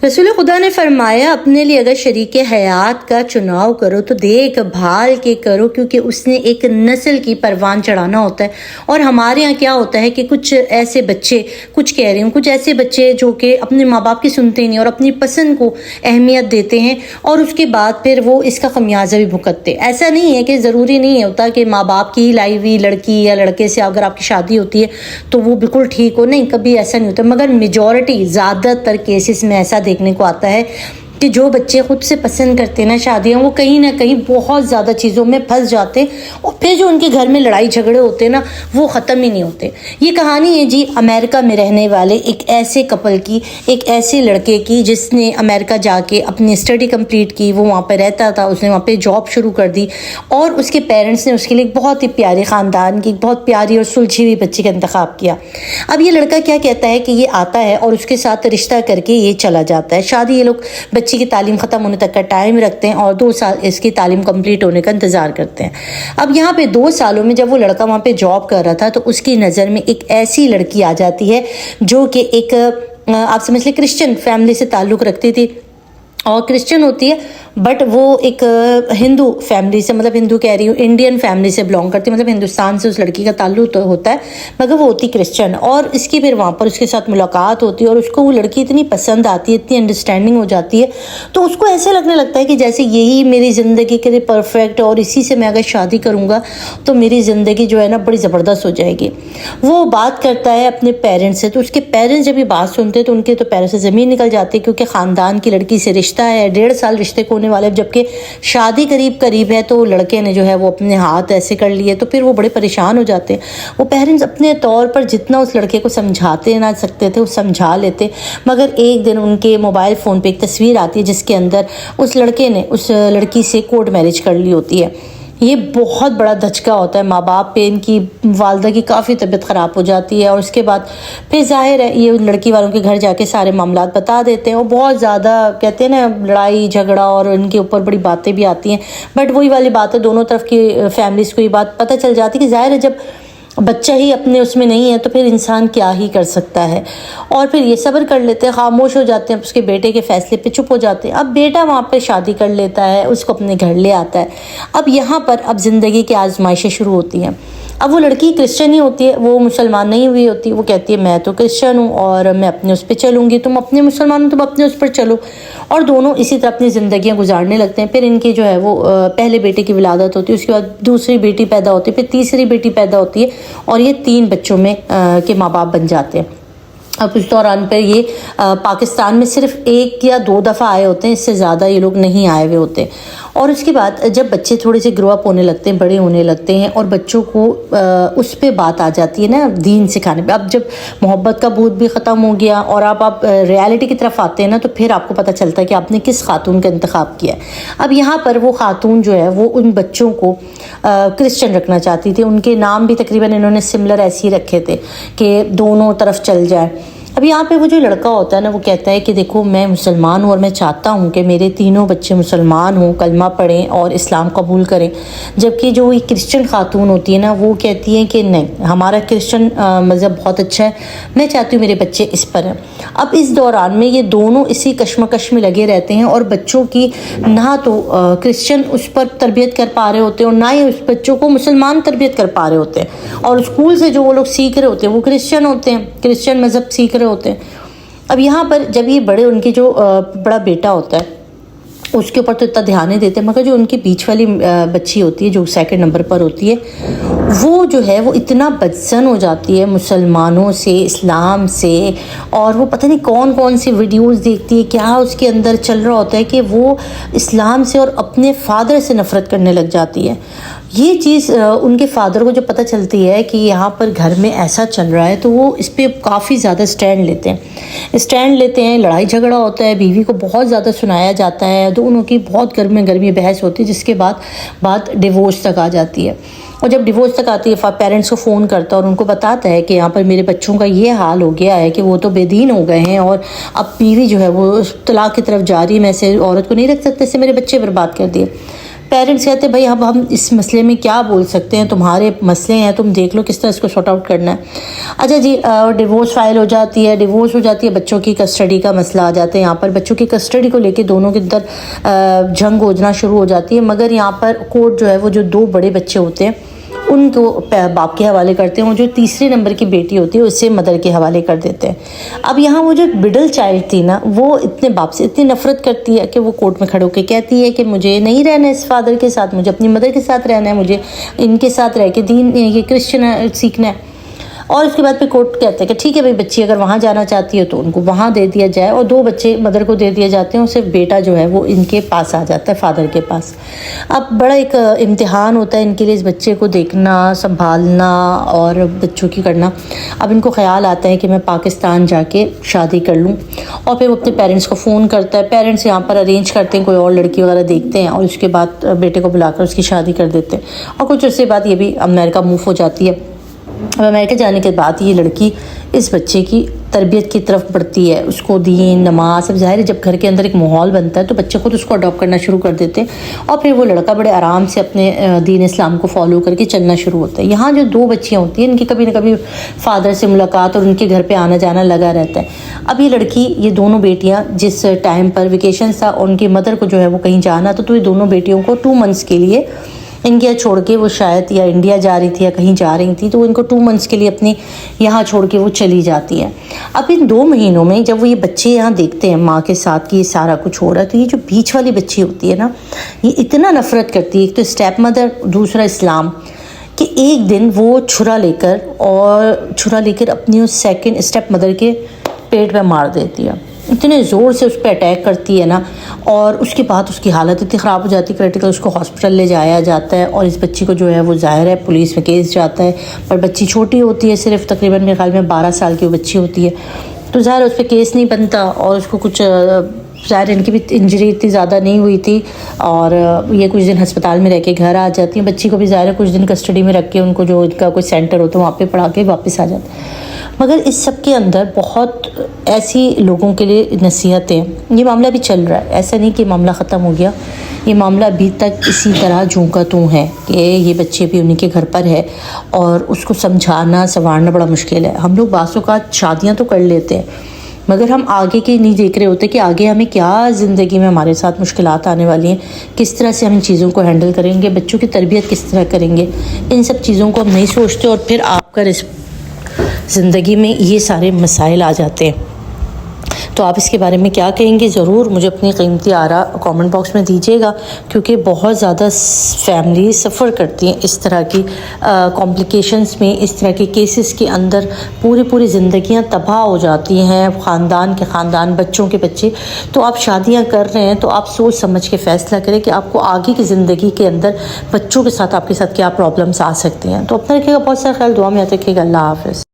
رسول خدا نے فرمایا اپنے لیے اگر شریک حیات کا چناؤ کرو تو دیکھ بھال کے کرو، کیونکہ اس نے ایک نسل کی پروان چڑھانا ہوتا ہے۔ اور ہمارے ہاں کیا ہوتا ہے کہ کچھ ایسے بچے، کچھ کہہ رہی ہوں، کچھ ایسے بچے جو کہ اپنے ماں باپ کی سنتے نہیں اور اپنی پسند کو اہمیت دیتے ہیں، اور اس کے بعد پھر وہ اس کا خمیازہ بھی بھگتتے۔ ایسا نہیں ہے کہ ضروری نہیں ہوتا کہ ماں باپ کی لائی ہوئی لڑکی یا لڑکے سے اگر آپ کی شادی ہوتی ہے تو وہ بالکل ٹھیک ہو، نہیں، کبھی ایسا نہیں ہوتا۔ مگر میجورٹی، زیادہ تر کیسز میں ایسا دیکھنے کو آتا ہے کہ جو بچے خود سے پسند کرتے ہیں نا شادیاں، وہ کہیں نہ کہیں بہت زیادہ چیزوں میں پھنس جاتے، اور پھر جو ان کے گھر میں لڑائی جھگڑے ہوتے ہیں نا، وہ ختم ہی نہیں ہوتے۔ یہ کہانی ہے جی امریکہ میں رہنے والے ایک ایسے کپل کی، ایک ایسے لڑکے کی جس نے امریکہ جا کے اپنی اسٹڈی کمپلیٹ کی۔ وہ وہاں پہ رہتا تھا، اس نے وہاں پہ جاب شروع کر دی، اور اس کے پیرنٹس نے اس کے لیے ایک بہت ہی پیارے خاندان کی، بہت پیاری اور سلجھی ہوئی بچی کا انتخاب کیا۔ اب یہ لڑکا کیا کہتا ہے کہ یہ آتا ہے اور اس کے ساتھ رشتہ کر کے یہ چلا جاتا ہے۔ شادی یہ لوگ بچی کی تعلیم ختم ہونے تک کا ٹائم رکھتے ہیں اور 2 سال اس کی تعلیم کمپلیٹ ہونے کا انتظار کرتے ہیں۔ اب یہاں پہ 2 سالوں میں جب وہ لڑکا وہاں پہ جاب کر رہا تھا تو اس کی نظر میں ایک ایسی لڑکی آ جاتی ہے جو کہ ایک آپ سمجھ لیں کرسچن فیملی سے تعلق رکھتی تھی، اور کرسچن ہوتی ہے بٹ وہ ایک ہندو فیملی سے، مطلب ہندو کہہ رہی ہوں، انڈین فیملی سے بلانگ کرتی ہے، مطلب ہندوستان سے اس لڑکی کا تعلق ہوتا ہے مگر وہ ہوتی کرسچن۔ اور اس کی پھر وہاں پر اس کے ساتھ ملاقات ہوتی ہے اور اس کو وہ لڑکی اتنی پسند آتی ہے، اتنی انڈرسٹینڈنگ ہو جاتی ہے، تو اس کو ایسے لگنے لگتا ہے کہ جیسے یہی میری زندگی کے لیے پرفیکٹ، اور اسی سے میں اگر شادی کروں گا تو میری زندگی جو ہے نا بڑی زبردست ہو جائے گی۔ وہ بات کرتا ہے اپنے پیرنٹس سے، تو اس کے پیرنٹس جب یہ بات سنتے ہیں تو ان کے تو پیروں سے زمین نکل جاتی ہے، کیونکہ خاندان کی لڑکی سے رشتہ ہے، 1.5 سال رشتے کو ہونے والے، جبکہ شادی قریب ہے، تو لڑکے نے جو ہے وہ اپنے ہاتھ ایسے کر لیے، تو پھر وہ بڑے پریشان ہو جاتے ہیں۔ وہ پیرنٹس اپنے طور پر جتنا اس لڑکے کو سمجھاتے نہ سکتے تھے وہ سمجھا لیتے، مگر ایک دن ان کے موبائل فون پہ ایک تصویر آتی ہے جس کے اندر اس لڑکے نے اس لڑکی سے کورٹ میرج کر لی ہوتی ہے۔ یہ بہت بڑا دھچکا ہوتا ہے ماں باپ پہ، ان کی والدہ کی کافی طبیعت خراب ہو جاتی ہے، اور اس کے بعد پھر ظاہر ہے یہ لڑکی والوں کے گھر جا کے سارے معاملات بتا دیتے ہیں، اور بہت زیادہ کہتے ہیں نا لڑائی جھگڑا اور ان کے اوپر بڑی باتیں بھی آتی ہیں، بٹ وہی والی بات ہے، دونوں طرف کی فیملیز کو یہ بات پتہ چل جاتی ہے کہ ظاہر ہے جب بچہ ہی اپنے اس میں نہیں ہے تو پھر انسان کیا ہی کر سکتا ہے، اور پھر یہ صبر کر لیتے ہیں، خاموش ہو جاتے ہیں، اس کے بیٹے کے فیصلے پہ چپ ہو جاتے ہیں۔ اب بیٹا وہاں پہ شادی کر لیتا ہے، اس کو اپنے گھر لے آتا ہے۔ اب یہاں پر اب زندگی کی آزمائشیں شروع ہوتی ہیں۔ اب وہ لڑکی کرسچن ہی ہوتی ہے، وہ مسلمان نہیں ہوئی ہوتی، وہ کہتی ہے میں تو کرسچن ہوں اور میں اپنے اس پہ چلوں گی، تم اپنے مسلمان تم اپنے اس پر چلو، اور دونوں اسی طرح اپنی زندگیاں گزارنے لگتے ہیں۔ پھر ان کی جو ہے وہ پہلے بیٹے کی ولادت ہوتی ہے، اس کے بعد دوسری بیٹی پیدا ہوتی ہے، پھر تیسری بیٹی پیدا ہوتی ہے، اور یہ 3 بچوں میں کے ماں باپ بن جاتے ہیں۔ اب اس دوران پہ یہ پاکستان میں صرف 1 یا 2 دفعہ آئے ہوتے ہیں، اس سے زیادہ یہ لوگ نہیں آئے ہوئے ہوتے۔ اور اس کے بعد جب بچے تھوڑے سے گرو اپ ہونے لگتے ہیں، بڑے ہونے لگتے ہیں، اور بچوں کو اس پہ بات آ جاتی ہے نا دین سکھانے پہ، اب جب محبت کا بھوت بھی ختم ہو گیا اور آپ ریالٹی کی طرف آتے ہیں نا، تو پھر آپ کو پتہ چلتا ہے کہ آپ نے کس خاتون کا انتخاب کیا ہے۔ اب یہاں پر وہ خاتون جو ہے وہ ان بچوں کو کرسچن رکھنا چاہتی تھی، ان کے نام بھی تقریباً انہوں نے سملر ایسے ہی رکھے تھے کہ دونوں طرف چل جائے۔ اب یہاں پہ وہ جو لڑکا ہوتا ہے نا، وہ کہتا ہے کہ دیکھو میں مسلمان ہوں اور میں چاہتا ہوں کہ میرے 3 بچے مسلمان ہوں، کلمہ پڑھیں اور اسلام قبول کریں، جبکہ جو یہ کرسچن خاتون ہوتی ہے نا وہ کہتی ہے کہ نہیں، ہمارا کرسچن مذہب بہت اچھا ہے، میں چاہتی ہوں میرے بچے اس پر ہیں۔ اب اس دوران میں یہ دونوں اسی کشمکش میں لگے رہتے ہیں، اور بچوں کی نہ تو کرسچن اس پر تربیت کر پا رہے ہوتے ہیں اور نہ ہی اس بچوں کو مسلمان تربیت کر پا رہے ہوتے ہیں، اور اسکول سے جو وہ لوگ سیکھ رہے ہوتے ہیں وہ کرسچن ہوتے ہیں، کرسچن مذہب سیکھ رہے ہوتے ہیں۔ اب یہاں پر جب یہ بڑے ان کے جو بڑا بیٹا ہوتا ہے اس کے اوپر تو اتنا دھیان نہیں دیتے، مگر جو ان کی بیچ والی بچی ہوتی ہے جو 2nd نمبر پر ہوتی ہے، وہ جو ہے وہ اتنا بدزن ہو جاتی ہے مسلمانوں سے، اسلام سے، اور وہ پتہ نہیں کون سی ویڈیوز دیکھتی ہے، کیا اس کے اندر چل رہا ہوتا ہے کہ وہ اسلام سے اور اپنے فادر سے نفرت کرنے لگ جاتی ہے۔ یہ چیز ان کے فادر کو جب پتہ چلتی ہے کہ یہاں پر گھر میں ایسا چل رہا ہے، تو وہ اس پہ کافی زیادہ اسٹینڈ لیتے ہیں، لڑائی جھگڑا ہوتا ہے، بیوی کو بہت زیادہ سنایا جاتا ہے، دونوں کی بہت گرمی بحث ہوتی ہے، جس کے بعد بات ڈیورس تک آ جاتی ہے۔ اور جب ڈیورس تک آتی ہے، پیرنٹس کو فون کرتا ہے اور ان کو بتاتا ہے کہ یہاں پر میرے بچوں کا یہ حال ہو گیا ہے کہ وہ تو بے دین ہو گئے ہیں، اور اب بیوی جو ہے وہ طلاق کی طرف جا رہی ہے، میں ایسے عورت کو نہیں رکھ سکتے، سے میرے بچے برباد کر دیے۔ پیرنٹس کہتے ہیں بھائی اب ہم اس مسئلے میں کیا بول سکتے ہیں، تمہارے مسئلے ہیں، تم دیکھ لو کس طرح اس کو سارٹ آؤٹ کرنا ہے۔ اچھا جی، ڈیورس فائل ہو جاتی ہے، بچوں کی کسٹڈی کا مسئلہ آ جاتا ہے۔ یہاں پر بچوں کی کسٹڈی کو لے کے دونوں کے اندر جنگ ہونا شروع ہو جاتی ہے، مگر یہاں پر کورٹ جو ہے وہ جو 2 بڑے بچے ہوتے ہیں ان کو باپ کے حوالے کرتے ہیں، اور جو تیسرے نمبر کی بیٹی ہوتی ہے اسے مدر کے حوالے کر دیتے ہیں۔ اب یہاں وہ جو مڈل چائلڈ تھی نا، وہ اپنے باپ سے اتنی نفرت کرتی ہے کہ وہ کورٹ میں کھڑے ہو کے کہتی ہے کہ مجھے نہیں رہنا اس فادر کے ساتھ، مجھے اپنی مدر کے ساتھ رہنا ہے، مجھے ان کے ساتھ رہ کے دین یہ کرسچن سیکھنا ہے۔ اور اس کے بعد پھر کورٹ کہتے ہیں کہ ٹھیک ہے بھائی، بچی اگر وہاں جانا چاہتی ہے تو ان کو وہاں دے دیا جائے، اور 2 بچے مدر کو دے دیے جاتے ہیں، اور صرف بیٹا جو ہے وہ ان کے پاس آ جاتا ہے، فادر کے پاس۔ اب بڑا ایک امتحان ہوتا ہے ان کے لیے اس بچے کو دیکھنا، سنبھالنا اور بچوں کی کرنا۔ اب ان کو خیال آتا ہے کہ میں پاکستان جا کے شادی کر لوں، اور پھر وہ اپنے پیرنٹس کو فون کرتا ہے، پیرنٹس یہاں پر ارینج کرتے ہیں، کوئی اور لڑکی وغیرہ دیکھتے ہیں، اور اس کے بعد بیٹے کو بلا کر اس کی شادی کر دیتے ہیں، اور کچھ عرصے بعد یہ بھی امریکہ موو ہو جاتی ہے۔ اب امریکہ جانے کے بعد یہ لڑکی اس بچے کی تربیت کی طرف بڑھتی ہے، اس کو دین نماز، اب ظاہر ہے جب گھر کے اندر ایک ماحول بنتا ہے تو بچے خود اس کو اڈاپٹ کرنا شروع کر دیتے ہیں، اور پھر وہ لڑکا بڑے آرام سے اپنے دین اسلام کو فالو کر کے چلنا شروع ہوتا ہے۔ یہاں جو 2 بچیاں ہوتی ہیں ان کی کبھی نہ کبھی فادر سے ملاقات اور ان کے گھر پہ آنا جانا لگا رہتا ہے۔ اب یہ لڑکی، یہ دونوں بیٹیاں جس ٹائم پر ویکیشن تھا اور ان کی مدر کو جو ہے وہ کہیں جانا تھا، تو یہ دونوں بیٹیوں کو 2 منتھس کے لیے انڈیا چھوڑ کے وہ شاید یا انڈیا جا رہی تھی یا کہیں جا رہی تھی، تو ان کو 2 منتھس کے لیے اپنی یہاں چھوڑ کے وہ چلی جاتی ہے۔ اب ان 2 مہینوں میں جب وہ یہ بچے یہاں دیکھتے ہیں ماں کے ساتھ کہ یہ سارا کچھ ہو رہا ہے، تو یہ جو بیچ والی بچی ہوتی ہے نا، یہ اتنا نفرت کرتی ہے، ایک تو اسٹیپ مدر، دوسرا اسلام، کہ ایک دن وہ چھرا لے کر اپنی اس سیکنڈ اسٹیپ مدر کے پیٹ پہ مار دیتی ہے، اتنے زور سے اس پہ اٹیک کرتی ہے نا، اور اس کے بعد اس کی حالت اتنی خراب ہو جاتی ہے کریٹیکل، اس کو ہاسپٹل لے جایا جاتا ہے، اور اس بچی کو جو ہے وہ ظاہر ہے پولیس میں کیس جاتا ہے، پر بچی چھوٹی ہوتی ہے، صرف تقریباً میرے خیال میں 12 سال کی وہ بچی ہوتی ہے، تو ظاہر اس پہ کیس نہیں بنتا، اور اس کو کچھ ظاہر ان کی بھی انجری اتنی زیادہ نہیں ہوئی تھی، اور یہ کچھ دن ہسپتال میں رہ کے گھر آ جاتی ہیں۔ بچی کو بھی ظاہر ہے کچھ دن کسٹڈی میں رکھ کے ان کو جو ان کا کوئی سینٹر ہوتا ہے وہاں پہ پڑھا کے واپس آ جاتا ہے۔ مگر اس سب کے اندر بہت ایسی لوگوں کے لیے نصیحتیں، یہ معاملہ بھی چل رہا ہے، ایسا نہیں کہ معاملہ ختم ہو گیا، یہ معاملہ ابھی تک اسی طرح جوں کا توں ہے کہ یہ بچے بھی انہیں کے گھر پر ہے، اور اس کو سمجھانا سنوارنا بڑا مشکل ہے۔ ہم لوگ بعض اوقات شادیاں تو کر لیتے ہیں، مگر ہم آگے کی نہیں دیکھ رہے ہوتے کہ آگے ہمیں کیا زندگی میں ہمارے ساتھ مشکلات آنے والی ہیں، کس طرح سے ہم ان چیزوں کو ہینڈل کریں گے، بچوں کی تربیت کس طرح کریں گے، ان سب چیزوں کو ہم نہیں سوچتے، اور پھر آپ کا زندگی میں یہ سارے مسائل آ جاتے ہیں۔ تو آپ اس کے بارے میں کیا کہیں گے؟ ضرور مجھے اپنی قیمتی آراء کامنٹ باکس میں دیجیے گا، کیونکہ بہت زیادہ فیملی سفر کرتی ہیں اس طرح کی کمپلیکیشنز میں، اس طرح کے کیسز کے اندر پوری زندگیاں تباہ ہو جاتی ہیں، خاندان کے خاندان، بچوں کے بچے۔ تو آپ شادیاں کر رہے ہیں تو آپ سوچ سمجھ کے فیصلہ کریں کہ آپ کو آگے کی زندگی کے اندر بچوں کے ساتھ آپ کے ساتھ کیا پرابلمس آ سکتی ہیں۔ تو اپنا رکھیے گا، بہت سارا خیال، دعا میں یاد رکھیے گا۔ اللہ حافظ۔